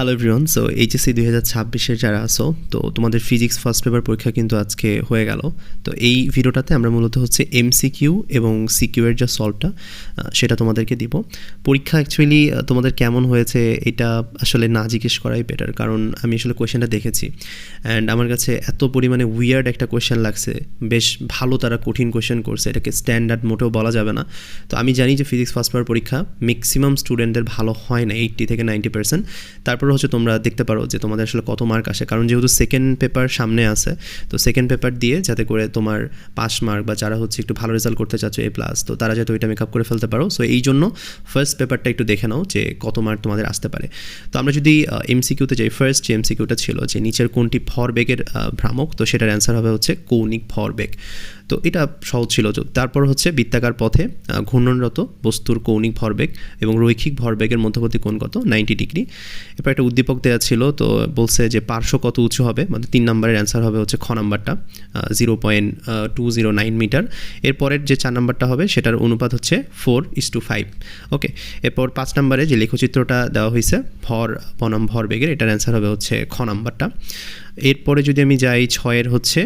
Hello everyone. So HSC 2026-এর যারা আসো, তো তোমাদের ফিজিক্স ফার্স্ট পেপার পরীক্ষা কিন্তু আজকে হয়ে গেল। তো এই ভিডিওটাতে আমরা মূলত হচ্ছে এমসিকিউ এবং সিকিউ এর যে সলভটা সেটা তোমাদেরকে দিব। পরীক্ষা অ্যাকচুয়ালি তোমাদের কেমন হয়েছে এটা আসলে না জিজ্ঞেস করাই বেটার, কারণ আমি আসলে কোয়েশ্চেনটা দেখেছি অ্যান্ড আমার কাছে এত পরিমাণে উইয়ার্ড একটা কোয়েশ্চেন লাগছে। বেশ ভালো তারা কঠিন কোয়েশ্চেন করছে, এটাকে স্ট্যান্ডার্ড মোটেও বলা যাবে না। তো আমি জানি যে ফিজিক্স ফার্স্ট পেপার পরীক্ষা ম্যাক্সিমাম স্টুডেন্টদের ভালো হয় না, 80 থেকে 90%। তারপরে হচ্ছে তোমরা দেখতে পারো যে তোমাদের আসলে কত মার্ক আসে, কারণ যেহেতু সেকেন্ড পেপার সামনে আছে, তো সেকেন্ড পেপার দিয়ে যাতে করে তোমার পাস মার্ক বা যারা হচ্ছে একটু ভালো রেজাল্ট করতে চাচ্ছ A+, তো তারা যাতে ওইটা মেকআপ করে ফেলতে পারো। সো এই জন্য ফার্স্ট পেপারটা একটু দেখে নাও যে কত মার্ক তোমাদের আসতে পারে। তো আমরা যদি এমসিকিউতে যাই, ফার্স্ট যে এমসিকিউটা ছিল যে নিচের কোনটি ভরবেগের ভ্রামক, তো সেটার অ্যান্সার হবে হচ্ছে কৌণিক ভরবেগ। তো এটা সহজ ছিল। তারপর হচ্ছে বৃত্তাকার পথে ঘূর্ণনরত বস্তুর কৌণিক ভরবেগ এবং রৈখিক ভরবেগের মধ্যবর্তী কোণ কত, 90 ডিগ্রি। এরপর একটা উদ্দীপক দেওয়া ছিল, তো বলছে যে পার্শ্ব কত উঁচু হবে, মানে 3 নম্বরের অ্যান্সার হবে হচ্ছে খ নাম্বারটা 0.209 মিটার। এরপরের যে 4 নাম্বারটা হবে সেটার অনুপাত হচ্ছে 4:5। ওকে, এরপর 5 নম্বরে যে লেখচিত্রটা দেওয়া হয়েছে ভর বনাম ভরবেগের, এটার অ্যান্সার হবে হচ্ছে খ নাম্বারটা। এরপরে যদি আমি যাই 6-এর হচ্ছে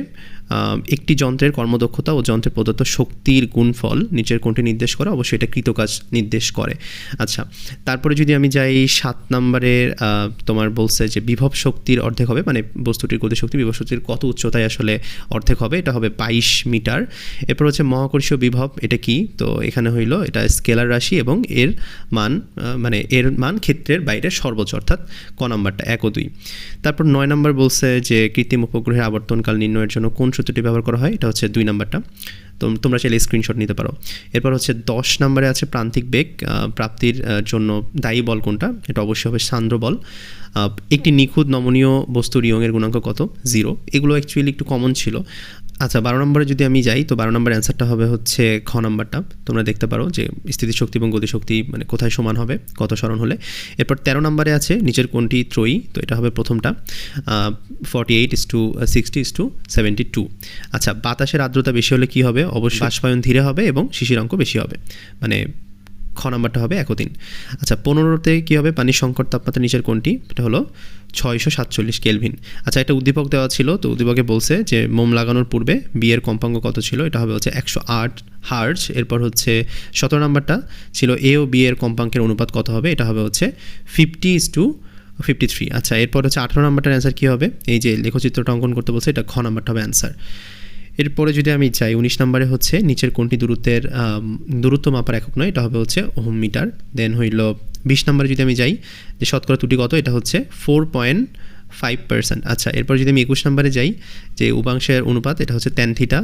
একটি যন্ত্রের কর্মদক্ষতা ও যন্ত্রের প্রদত্ত শক্তির গুণফল নিচের কোনটি নির্দেশ করে, অবশ্যই এটা কৃতকাজ নির্দেশ করে। আচ্ছা, তারপরে যদি আমি যাই 7 নম্বরের তোমার বলছে যে বিভব শক্তির অর্ধেক হবে, মানে বস্তুটির গতিশক্তি বিভব শক্তির কত উচ্চতায় আসলে অর্ধেক হবে, এটা হবে 22 মিটার। এরপর হচ্ছে মহাকর্ষীয় বিভব, এটা কি, তো এখানে হইল এটা স্কেলার রাশি এবং এর মান মানে এর মান ক্ষেত্রের বাইরে সর্বোচ্চ, অর্থাৎ ক নাম্বারটা 1 ও 2। তারপর 9 নম্বর বলছে যে কৃত্রিম উপগ্রহের আবর্তনকাল নির্ণয়ের জন্য কোন সূত্রটি ব্যবহার করা হয়, এটা হচ্ছে 2 নাম্বারটা। তো তোমরা চাইলে স্ক্রিনশট নিতে পারো। এরপর হচ্ছে 10 নম্বরে আছে প্রান্তিক বেগ প্রাপ্তির জন্য দায়ী বল কোনটা, এটা অবশ্যই হবে সান্দ্র বল। একটি নিখুঁত নমনীয় বস্তুর ইয়ংয়ের গুণাঙ্ক কত, 0। এগুলো অ্যাকচুয়ালি একটু কমন ছিল। আচ্ছা, 12 নম্বরে যদি আমি যাই, তো 12 নম্বরের অ্যান্সারটা হবে হচ্ছে খ নাম্বারটা। তোমরা দেখতে পারো যে স্থিতিশক্তি এবং গতিশক্তি মানে কোথায় সমান হবে, কত সরণ হলে। এরপর 13 নম্বরে আছে নিচের কোনটি ত্রয়ী, তো এটা হবে প্রথমটা 48:60:72। আচ্ছা, বাতাসের আর্দ্রতা বেশি হলে কি হবে, অবশ্যই বাষ্পায়ন ধীরে হবে এবং শিশিরাঙ্ক বেশি হবে, মানে খ নাম্বারটা হবে 1 ও 3। আচ্ছা, 15-তে কী হবে, পানির সংকট তাপমাত্রা নিচের কোনটি, এটা হলো 647 কেলভিন। আচ্ছা, একটা উদ্দীপক দেওয়া ছিল, তো উদ্দীপকে বলছে যে মোম লাগানোর পূর্বে বিয়ের কম্পাঙ্ক কত ছিল, এটা হবে হচ্ছে 108 হার্জ। এরপর হচ্ছে 17 নাম্বারটা ছিল এ ও বি এর কম্পাঙ্কের অনুপাত কত হবে, এটা হবে হচ্ছে 50:53। আচ্ছা, এরপর হচ্ছে 18 নাম্বারটার অ্যান্সার কী হবে, এই যে লেখচিত্রটা অঙ্কন করতে বলছে, এটা খ নাম্বারটা হবে অ্যান্সার। এরপরে যদি আমি চাই 19 নম্বরে হচ্ছে নিচের কোনটি দূরত্ব মাপার একক নয়, এটা হবে হচ্ছে ওহম মিটার। দেন হইল 20 নম্বরে যদি আমি যাই যে শতকরা ত্রুটি কত, এটা হচ্ছে 4.5%। আচ্ছা, এরপর যদি আমি 21 নম্বরে যাই যে উপাংশের অনুপাত, এটা হচ্ছে tan থিটা।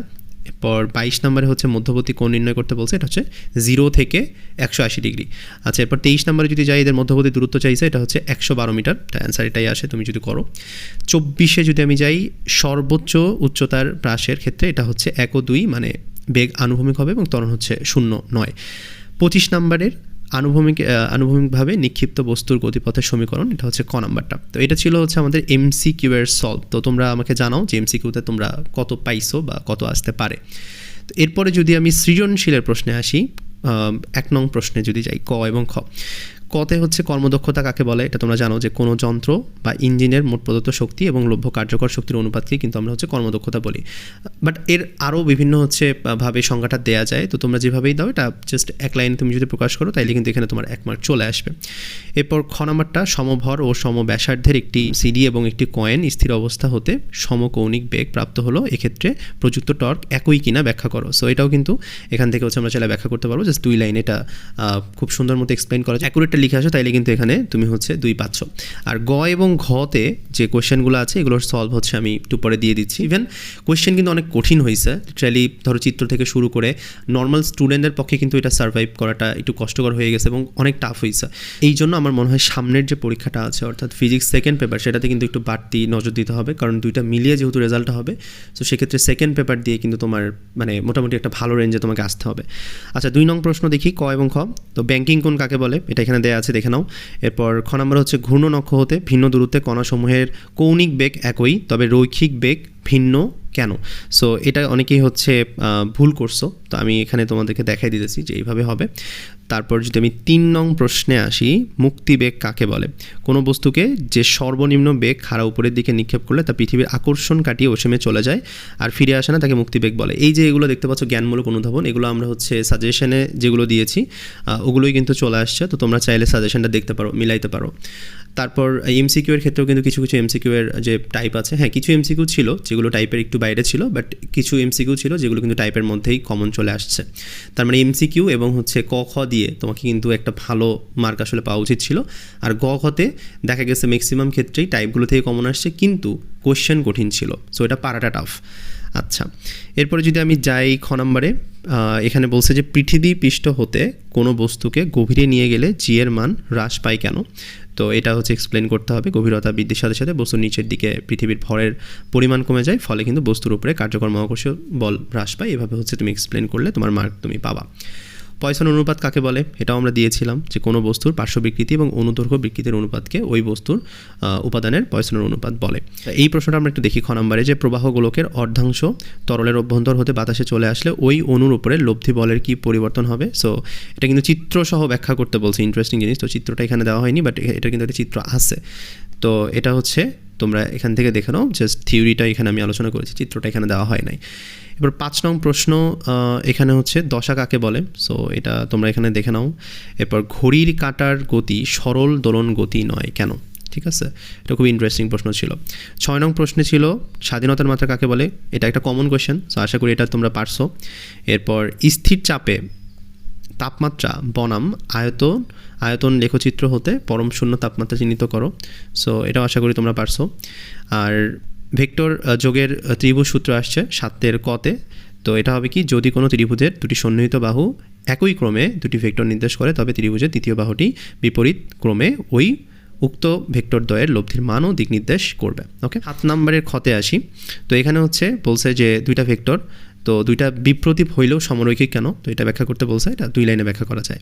এরপর 22 নম্বরে হচ্ছে মধ্যবর্তী কোণ নির্ণয় করতে বলছে, এটা হচ্ছে 0 থেকে 180 ডিগ্রি। আচ্ছা, এরপর 23 নম্বরে যদি যাই এদের মধ্যবর্তী দূরত্ব চাইছে, এটা হচ্ছে 112 মিটার। অ্যান্সার এটাই আসে তুমি যদি করো। 24-এ যদি আমি যাই সর্বোচ্চ উচ্চতার হ্রাসের ক্ষেত্রে, এটা হচ্ছে 1 ও 2, মানে বেগ আনুভূমিক হবে এবং ত্বরণ হচ্ছে 0 নয়। 25 নম্বরের আনুভূমিকভাবে নিক্ষিপ্ত বস্তুর গতিপথের সমীকরণ, এটা হচ্ছে ক নাম্বারটা। তো এটা ছিল হচ্ছে আমাদের এমসিকিউ এর সলভ। তো তোমরা আমাকে জানাও যে এমসিকিউতে তোমরা কত পাইছো বা কত আসতে পারে। তো এরপরে যদি আমি সৃজনশীলের প্রশ্নে আসি, 1 নং প্রশ্নে যদি যাই ক এবং খ। কতে হচ্ছে কর্মদক্ষতা কাকে বলে, এটা তোমরা জানো যে কোনো যন্ত্র বা ইঞ্জিনের মোট প্রদত্ত শক্তি এবং লভ্য কার্যকর শক্তির অনুপাতকে কিন্তু আমরা হচ্ছে কর্মদক্ষতা বলি। বাট এর আরও বিভিন্ন হচ্ছে ভাবে সংজ্ঞাটা দেওয়া যায়, তো তোমরা যেভাবেই দাও এটা জাস্ট এক লাইনে তুমি যদি প্রকাশ করো তাইলে কিন্তু এখানে তোমার 1 মার্ক চলে আসবে। এরপর খ নাম্বারটা সমভর ও সমব্যাসার্ধের একটি সিডি এবং একটি কয়েন স্থির অবস্থা হতে সমকৌণিক বেগ প্রাপ্ত হলো, এক্ষেত্রে প্রযুক্ত টর্ক একই কিনা ব্যাখ্যা করো। সো এটাও কিন্তু এখান থেকে হচ্ছে আমরা চাইলে ব্যাখ্যা করতে পারবো, জাস্ট 2 লাইনে এটা খুব সুন্দর মতো এক্সপ্লেন করা যায়। অ্যাকুরেটটা লিখে আসো তাইলে কিন্তু এখানে তুমি হচ্ছে 2 পাচ্ছ। আর গ এবং ঘতে যে কোয়েশ্চেনগুলো আছে এগুলোর সলভ হচ্ছে আমি একটু পরে দিয়ে দিচ্ছি। ইভেন কোয়েশ্চেন কিন্তু অনেক কঠিন হয়েছে, লিটারালি ধরো চিত্র থেকে শুরু করে নর্মাল স্টুডেন্টদের পক্ষে কিন্তু এটা সার্ভাইভ করাটা একটু কষ্টকর হয়ে গেছে এবং অনেক টাফ হয়েছে। এই জন্য আমার মনে হয় সামনের যে পরীক্ষাটা আছে অর্থাৎ ফিজিক্স সেকেন্ড পেপার, সেটাতে কিন্তু একটু বাড়তি নজর দিতে হবে, কারণ 2টা মিলিয়ে যেহেতু রেজাল্টটা হবে, সো সেক্ষেত্রে সেকেন্ড পেপার দিয়ে কিন্তু তোমার মানে মোটামুটি একটা ভালো রেঞ্জে তোমাকে আসতে হবে। আচ্ছা, 2 নং প্রশ্ন দেখি ক এবং খ। তো ব্যাংকিং কোণ কাকে বলে, এটা এখানে দেওয়া আছে, দেখে নাও। এরপর খ নম্বর হচ্ছে ঘূর্ণন অক্ষ হতে ভিন্ন দূরত্বে কণাসমূহের কৌণিক বেগ একই, তবে রৈখিক বেগ ভিন্ন কেন? সো এটা অনেকেই হচ্ছে ভুল করছো, তো আমি এখানে তোমাদেরকে দেখাই দিতেছি যে এইভাবে হবে। তারপর যদি আমি 3 নং প্রশ্নে আসি, মুক্তিবেগ কাকে বলে? কোনো বস্তুকে যে সর্বনিম্ন বেগ খাড়া উপরের দিকে নিক্ষেপ করলে তা পৃথিবীর আকর্ষণ কাটিয়ে অসীমে চলে যায় আর ফিরে আসে না, তাকে মুক্তিবেগ বলে। এই যে এগুলো দেখতে পাচ্ছ জ্ঞানমূলক অনুধাবন, এগুলো আমরা হচ্ছে সাজেশনে যেগুলো দিয়েছি ওগুলোই কিন্তু চলে আসছে, তো তোমরা চাইলে সাজেশনটা দেখতে পারো, মিলাইতে পারো। তারপর এমসিকিউ এর ক্ষেত্রেও কিন্তু কিছু কিছু এমসিকিউ এর যে টাইপ আছে, হ্যাঁ কিছু এমসিকিউ ছিল যেগুলো টাইপের একটু বাইরে ছিল, বাট কিছু এমসিকিউ ছিল যেগুলো কিন্তু টাইপের মধ্যেই কমন চলে আসছে। তার মানে এমসিকিউ এবং হচ্ছে ক খ দিয়ে তোমাকে কিন্তু একটা ভালো মার্ক আসলে পাওয়া উচিত ছিল। আর গ খতে দেখা গেছে ম্যাক্সিমাম ক্ষেত্রেই টাইপগুলো থেকে কমন আসছে, কিন্তু কোয়েশ্চেন কঠিন ছিল, সো এটা পারাটা টাফ। আচ্ছা, এরপরে যদি আমি যাই খ নম্বরে, এখানে বলছে যে পৃথিবী পৃষ্ঠ হতে কোনো বস্তুকে গভীরে নিয়ে গেলে জি এর মান হ্রাস পায় কেন? তো এটা হচ্ছে এক্সপ্লেন করতে হবে। গভীরতা বৃদ্ধির সাথে সাথে বস্তুর নিচের দিকে পৃথিবীর ভরের পরিমাণ কমে যায়, ফলে কিন্তু বস্তুর উপরে কার্যকর মহাকর্ষীয় বল হ্রাস পায়। এভাবে হচ্ছে তুমি এক্সপ্লেন করলে তোমার মার্ক তুমি পাবা। পয়সন অনুপাত কাকে বলে? এটাও আমরা দিয়েছিলাম যে কোনো বস্তুর পার্শ্ব বিকৃতি এবং অনুদৈর্ঘ্য বিকৃতির অনুপাতকে ওই বস্তুর উপাদানের পয়সনের অনুপাত বলে। এই প্রশ্নটা আমরা একটু দেখি খ নম্বরে, যে প্রবাহ গোলকের অর্ধাংশ তরলের অভ্যন্তর হতে বাতাসে চলে আসলে ওই অণুর উপরে লব্ধি বলের কি পরিবর্তন হবে? সো এটা কিন্তু চিত্রসহ ব্যাখ্যা করতে বলছে, ইন্টারেস্টিং জিনিস। তো চিত্রটা এখানে দেওয়া হয়নি, বাট এটা কিন্তু একটা চিত্র আছে। তো এটা হচ্ছে তোমরা এখান থেকে দেখে নাও, জাস্ট থিওরিটা এখানে আমি আলোচনা করেছি, চিত্রটা এখানে দেওয়া হয় নাই। এবার 5 নং প্রশ্ন, এখানে হচ্ছে দশা কাকে বলে? সো এটা তোমরা এখানে দেখে নাও। এরপর ঘড়ির কাঁটার গতি সরল দোলন গতি নয় কেন? ঠিক আছে, এটা খুব ইন্টারেস্টিং প্রশ্ন ছিল। 6 নং প্রশ্নে ছিল স্বাধীনতার মাত্রা কাকে বলে? এটা একটা কমন কোয়েশ্চেন, সো আশা করি এটা তোমরা পারছো। এরপর স্থির চাপে তাপমাত্রা বনাম আয়তন লেখচিত্র হতে পরম শূন্য তাপমাত্রা চিহ্নিত করো। সো এটাও আশা করি তোমরা পারছো। আর ভেক্টর যোগের ত্রিভুজ সূত্র আসছে 7 কতে, তো এটা হবে কি, যদি কোনো ত্রিভুজের দুটি সন্নিহিত বাহু একই ক্রমে দুটি ভেক্টর নির্দেশ করে তবে ত্রিভুজের তৃতীয় বাহুটি বিপরীত ক্রমে ওই উক্ত ভেক্টর দ্বয়ের লব্ধির মানও দিক নির্দেশ করবে। ওকে, 7 নম্বরের খতে আসি। তো এখানে হচ্ছে বলছে যে দুইটা ভেক্টর, তো দুইটা বিপ্রতীপ হইলেও সমরৈখিক কেন? তো এটা ব্যাখ্যা করতে বলছে, এটা 2 লাইনে ব্যাখ্যা করা যায়।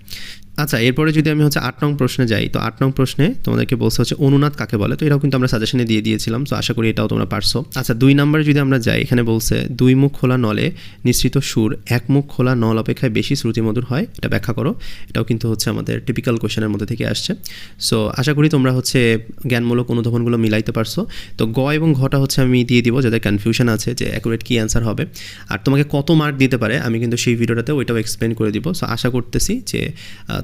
আচ্ছা, এরপরে যদি আমি হচ্ছে 8 নং প্রশ্নে যাই, তো 8 নং প্রশ্নে তোমাদেরকে বলছে হচ্ছে অনুনাদ কাকে বলে? তো এটাও কিন্তু আমরা সাজেশনে দিয়ে দিয়েছিলাম, তো আশা করি এটাও তোমরা পারছো। আচ্ছা, 2 নম্বরে যদি আমরা যাই, এখানে বলছে 2 মুখ খোলা নলে নিঃসৃত সুর 1 মুখ খোলা নল অপেক্ষায় বেশি শ্রুতিমধুর হয়, এটা ব্যাখ্যা করো। এটাও কিন্তু হচ্ছে আমাদের টিপিক্যাল কোয়েশ্চেনের মধ্যে থেকে আসছে। সো আশা করি তোমরা হচ্ছে জ্ঞানমূলক অনুধাবনগুলো মিলাইতে পারছো। তো গ এবং ঘটা হচ্ছে আমি দিয়ে দিব, যাদের কনফিউশন আছে যে অ্যাকুরেট কী অ্যান্সার হবে আর তোমাকে কত মার্ক দিতে পারে, আমি কিন্তু সেই ভিডিওটাতে ওইটাও এক্সপ্লেন করে দিব। সো আশা করতেছি যে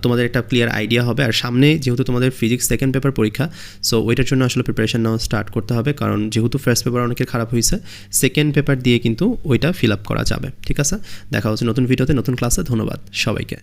তোমাদের একটা ক্লিয়ার আইডিয়া হবে। আর সামনে যেহেতু তোমাদের ফিজিক্স সেকেন্ড পেপার পরীক্ষা, সো ওইটার জন্য আসলে প্রিপারেশন নেওয়া স্টার্ট করতে হবে, কারণ যেহেতু ফার্স্ট পেপার অনেকের খারাপ হয়েছে, সেকেন্ড পেপার দিয়ে কিন্তু ওইটা ফিল আপ করা যাবে। ঠিক আছে, দেখা হচ্ছে নতুন ভিডিওতে, নতুন ক্লাসে। ধন্যবাদ সবাইকে।